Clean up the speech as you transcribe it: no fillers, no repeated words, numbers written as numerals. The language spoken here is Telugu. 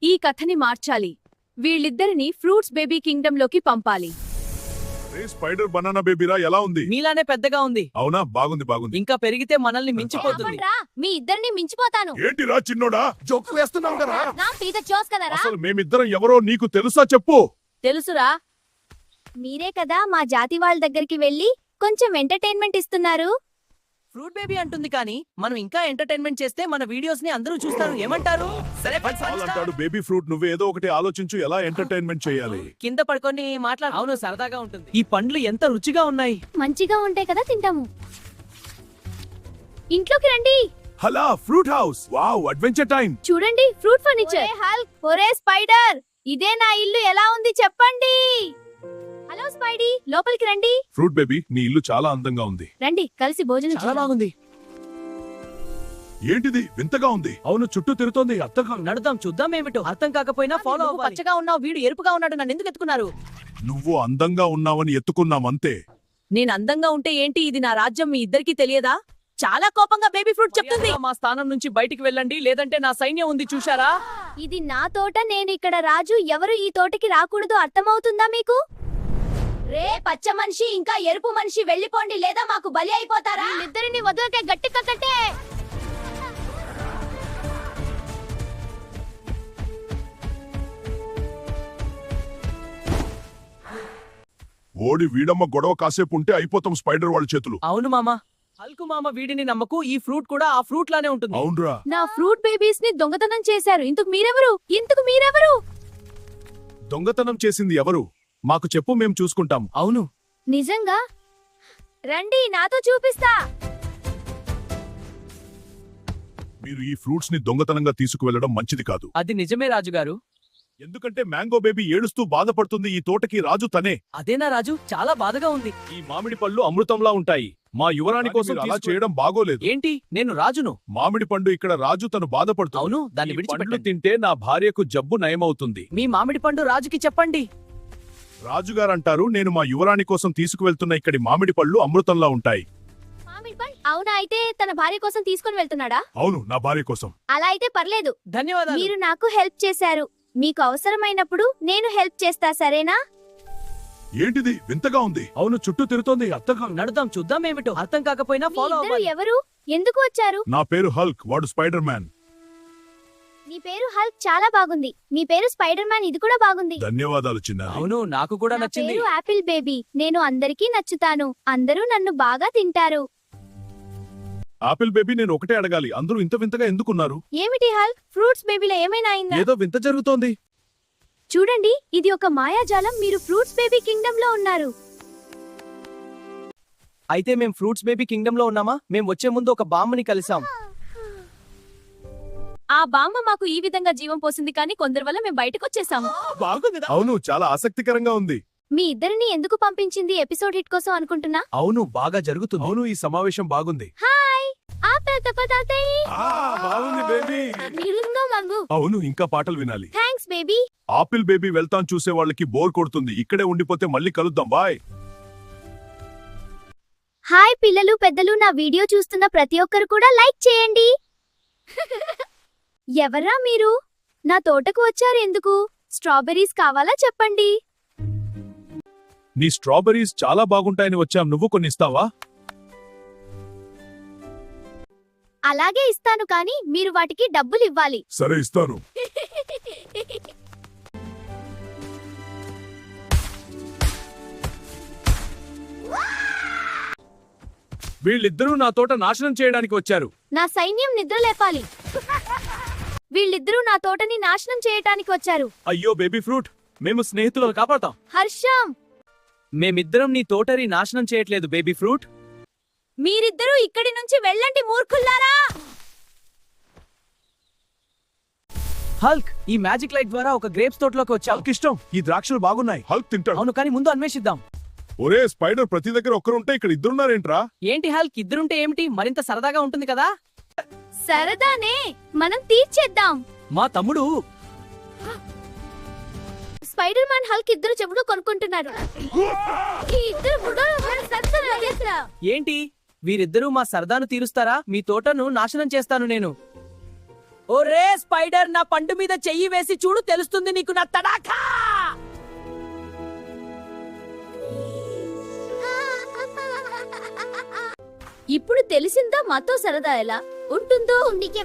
ఈ కథని మార్చాలి. వీళ్ళిద్దరిని ఫ్రూట్స్ బేబీ కింగ్డమ్ లోకి పంపాలి. స్పైడర్ బనానా బేబీరా ఎలా ఉంది? మీలానే పెద్దగా ఉంది. అవునా? బాగుంది బాగుంది. ఇంకా పెరిగితే మనల్ని మించిపోతుంది. రా, మీ ఇద్దరిని మించిపోతాను. ఏంటిరా చిన్నోడా జోక్ వేస్తున్నావు కదా? నా పీత జోస్ కదరా. అసలు మేమిద్దరం ఎవరో నీకు తెలుసా చెప్పు. తెలుసురా. మీరే కదా మా జాతి వాళ్ళ దగ్గరికి వెళ్ళి కొంచెం ఎంటర్టైన్మెంట్ ఇస్తున్నారు. ఫ్రూట్ బేబీ అంటుంది కానీ మనం ఇంకా ఎంటర్టైన్మెంట్ చేస్తే మన వీడియోస్ ని అందరూ చూస్తారు. ఏమంటారు? సరే అంటాడు బేబీ ఫ్రూట్. నువ్వు ఏదో ఒకటి ఆలోచించు ఎలా ఎంటర్టైన్మెంట్ చేయాలి. కింద పడుకొని మాట్లాడు. అవును, సరదాగా ఉంటుంది. ఈ పండ్లు ఎంత రుచిగా ఉన్నాయి. మంచిగా ఉంటాయి కదా, తింటాము. ఇంట్లోకి రండి. Hello fruit house. Wow, adventure time. చూడండి ఫ్రూట్ ఫర్నిచర్. హల్క్, ఒరే స్పైడర్, ఇదే నా ఇల్లు. ఎలా ఉంది చెప్పండి. హలో స్పైడీ, లోపలికి రండి. ఫ్రూట్ బేబీ, నీ ఇల్లు చాలా అందంగా ఉంది. రండి కలిసి భోజనం చాలా చేద్దాం. బాగుంది. ఏంటిది వింతగా ఉంది? అవును, చుట్టూ తిరుగుతోంది. అత్తగా నడుద్దాం, చూద్దాం ఏమిటో. అర్థం కాకపోయినా ఫాలో అవ్వాలి. పచ్చగా ఉన్నావు, వీడు ఎరుపుగా ఉన్నాడు. నన్ను ఎందుకు ఎత్తుకున్నారు? నువ్వు అందంగా ఉన్నావని ఎత్తుకున్నామంతే. నేను అందంగా ఉంటే ఏంటి? ఇది నా రాజ్యం, మీ ఇద్దరికి తెలియదా? చాలా కోపంగా బేబీ ఫ్రూట్ చెప్తుంది. మా స్థానం నుంచి బయటికి వెళ్ళండి, లేదంటే నా సైన్యం ఉంది చూశారా? ఇది నా తోట, నేను ఇక్కడ రాజు. ఎవరు ఈ తోటకి రాకూడదు, అర్థమవుతుందా మీకు? రే పచ్చ మనిషి, ఇంకా ఎరుపు మనిషి, వెళ్ళిపోండి లేదా మాకు బలి అయిపోతారా. ఇద్దరిని వదలకే, గట్టిగా కట్టే. ఓడి వీడమ్మ గొడవ కాసేపు ఉంటే అయిపోతాం స్పైడర్ వాళ్ళ చేతులు. అవును మామ. హల్కు మామ, వీడిని నమ్మకు. ఈ ఫ్రూట్ కూడా ఆ ఫ్రూట్ లానే ఉంటుంది. అవునరా. నా ఫ్రూట్ బేబీస్ ని దొంగతనం చేశారు. ఇంతకు మీరెవరు? దొంగతనం చేసింది ఎవరు? మాకు చెప్పు, మేం చూసుకుంటాం. అవును. నిజంగా? రండి, నాతో చూపిస్తా. మీరు ఈ ఫ్రూట్స్ ని దొంగతనంగా తీసుకువెళ్లడం మంచిది కాదు. అది నిజమే రాజుగారు. ఎందుకంటే మ్యాంగో బేబీ ఏడుస్తూ బాధపడుతుంది. ఈ తోటకి రాజు తనే. అదేనా రాజు? చాలా బాధగా ఉంది. ఈ మామిడి పళ్ళు అమృతంలా ఉంటాయి. మా యువరాణి కోసం అలా చేయడం బాగోలేదు. ఏంటి? నేను రాజును. మామిడి పండు ఇక్కడ రాజు తను బాధపడుతుంది. అవును, దాన్ని ఈ విడిచిపెట్టండి. పండ్లు తింటే నా భార్యకు జబ్బు నయమవుతుంది. మీ మామిడి పండు రాజుకి చెప్పండి. రాజుగారంటారు, నేను మా యువరాణి కోసం తీసుకువెళ్తున్న ఇక్కడి మామిడి పళ్ళు అమృతంలా ఉంటాయి. అవునా? అయితే తన భార్య కోసం తీసుకొని వెళ్తున్నాడా? అవును, నా భార్య కోసం. అలా అయితే పర్లేదు. ధన్యవాదాలు. మీరు నాకు హెల్ప్ చేశారు. మీకు అవసరమైనప్పుడు నేను హెల్ప్ చేస్తా, సరేనా? ఏంటిది వింతగా ఉంది? అవును, చుట్టూ తిరుగుతోంది. అత్తగా. నడుద్దాం, చూద్దాం ఏమిటో. అర్థం కాకపోయినా మీ ఫాలో ఇద్దరు అవ్వాలి. ఎవరు? ఎందుకు వచ్చారు? నా పేరు హల్క్, వాడు స్పైడర్ మ్యాన్. నీ పేరు హల్క్, చాలా బాగుంది. మీ పేరు స్పైడర్ మ్యాన్, ఇది కూడా బాగుంది. ధన్యవాదాలు చిన్న. అవును, నాకు కూడా నా నచ్చింది. పేరు ఆపిల్ బేబీ. నేను అందరికీ నచ్చుతాను. అందరూ నన్ను బాగా తింటారు. ఆపిల్ బేబీ, నేను ఒకటే అడగాలి, అందరూ ఇంత వింతగా ఎందుకున్నారు? ఏమిటి హల్క్? ఫ్రూట్స్ బేబీలో ఏమైనా అయిందా? ఏదో వింత జరుగుతోంది. చూడండి, ఇది ఒక మాయాజాలం. మీరు ఫ్రూట్స్ బేబీ కింగ్డమ్ లో ఉన్నారు. అయితే మేం ఫ్రూట్స్ బేబీ కింగ్డమ్ లో ఉన్నామా? మేం వచ్చే ముందు ఒక బామ్మని కలిసాం. ఆ బామ్మ మాకు ఈ విధంగా జీవం పోసింది, కానీ కొందరి వల్ల మేము బయటకు వచ్చేసాము. బాగుంది. అవును, చాలా ఆసక్తికరంగా ఉంది. మీ ఇద్దరిని ఎందుకు పంపించింది? ఎపిసోడ్ హిట్ కోసం అనుకుంటున్నా. అవును, బాగా జరుగుతుంది. అవును, ఈ సమావేశం బాగుంది. హాయ్, ఆపిల్ తప్పతాతయ్య. బాగుంది బేబీ. నిలుందో మంగు. అవును, ఇంకా పాటలు వినాలి. Thanks baby. ఆపిల్ బేబీ వెళ్తాం, చూసే వాళ్ళకి బోర్ కొడుతుంది. ఇక్కడే ఉండిపోతే మళ్ళీ కలుద్దాం. బాయ్. హాయ్ పిల్లలు, పెద్దలు, నా వీడియో చూస్తున్న ప్రతి ఒక్కరు కూడా లైక్ చేయండి. ఎవరా మీరు? నా తోటకు వచ్చారు ఎందుకు? స్ట్రాబెర్రీస్ కావాలా చెప్పండి. నీ స్ట్రాబెర్రీస్ చాలా బాగుంటాయని వచ్చాం. నువ్వు కొన్ని ఇస్తావా? అలాగే ఇస్తాను, కానీ మీరు వాటికి డబ్బులు ఇవ్వాలి. సరే, ఇస్తాను. వీళ్ళిద్దరూ నా తోట నాశనం చేయడానికి వచ్చారు. నా సైన్యం నిద్రలేపాలి. వీళ్ళిద్దరూ నా తోటని నాశనం చేయటానికి వచ్చారు. అయ్యో బేబీ ఫ్రూట్, మేము స్నేహితులను కాపాడతాం. హర్షం, మేమిద్దరం నీ తోటని నాశనం చేయట్లేదు బేబీ ఫ్రూట్. మీరిద్దరూ ఇక్కడి నుంచి వెళ్ళండి మూర్ఖుల్లారా. హల్క్, ఈ మ్యాజిక్ లైట్ ద్వారా ఒక గ్రేప్స్ తోటలోకి వచ్చాం. హల్క్ ఇష్టం. ఈ ద్రాక్షలు బాగున్నాయి. హల్క్ తింటాడు. అవును, కానీ ముందు అన్వేషిద్దాం. ఒరే స్పైడర్, ప్రతి దగ్గర ఒక్కరుంటే ఇక్కడ ఇద్దరున్నారేంట్రా? ఏంటి హల్క్, ఇద్దరుంటే ఏమిటి? మరింత సరదాగా ఉంటుంది కదా. సరదానే, మనం తీర్చేద్దాం. మా తమ్ముడు స్పైడర్ మ్యాన్ హల్క్ ఇద్దరు చెవుడు కొనుక్కుంటున్నారు. ఈ ఇద్దరు బుడ్డోళ్ళు సరసన చేస్తా. ఏంటి? వీరిద్దరూ మా సరదాను తీరుస్తారా? మీ తోటను నాశనం చేస్తాను నేను. ఒరే స్పైడర్, నా పండు మీద చెయ్యి వేసి చూడు, తెలుస్తుంది నీకు నా తడాఖా. ఇప్పుడు తెలిసిందా మాతో సరదా ఎలా ఉంటుందో నీకే